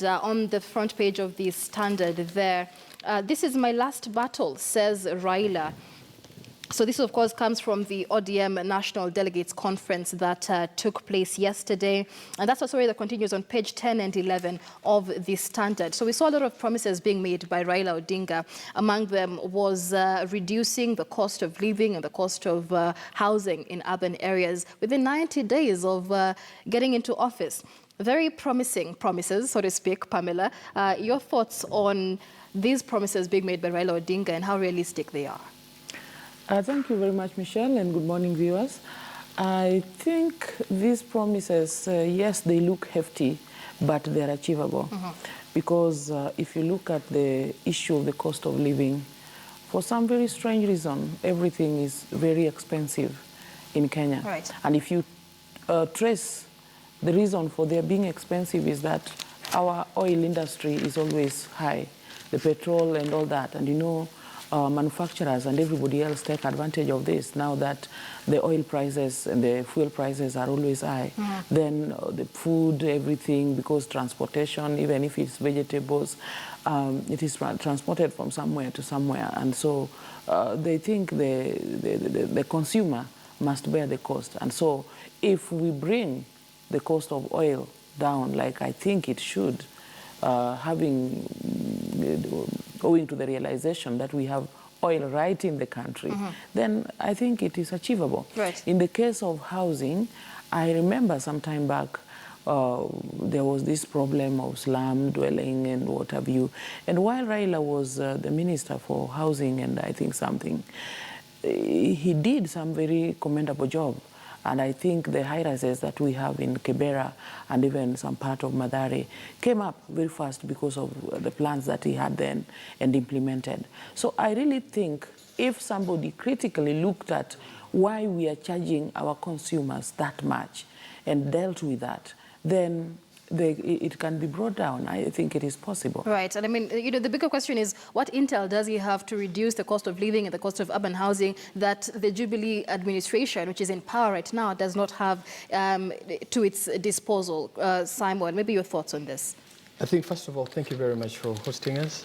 On the front page of the Standard there, this is my last battle, says Raila. So this, of course, comes from the ODM National Delegates Conference that took place yesterday. And that's a story that continues on page 10 and 11 of the Standard. So we saw a lot of promises being made by Raila Odinga. Among them was reducing the cost of living and the cost of housing in urban areas within 90 days of getting into office. Very promising promises, so to speak, Pamela. Your thoughts on these promises being made by Raila Odinga and how realistic they are? Thank you very much, Michelle, and good morning, viewers. I think these promises, yes, they look hefty, but they're achievable. Because if you look at the issue of the cost of living, for some very strange reason, everything is very expensive in Kenya. Right. And if you trace the reason for their being expensive is that our oil industry is always high, the petrol and all that. And you know, manufacturers and everybody else take advantage of this now that the oil prices and the fuel prices are always high. Then the food, everything, because transportation, even if it's vegetables, it is transported from somewhere to somewhere. And so they think the consumer must bear the cost. And so if we bring the cost of oil down, like I think it should, owing to the realization that we have oil right in the country, then I think it is achievable. Right. In the case of housing, I remember some time back, there was this problem of slum dwelling and what have you. And while Raila was the Minister for Housing and I think something, he did some very commendable job. And I think the high-rises that we have in Kibera and even some part of Mathare came up very fast because of the plans that he had then and implemented. So I really think if somebody critically looked at why we are charging our consumers that much and dealt with that, then it can be brought down. I think it is possible. Right. And I mean, you know, the bigger question is, what intel does he have to reduce the cost of living and the cost of urban housing that the Jubilee administration, which is in power right now, does not have to its disposal? Simon, maybe your thoughts on this? I think, first of all, thank you very much for hosting us.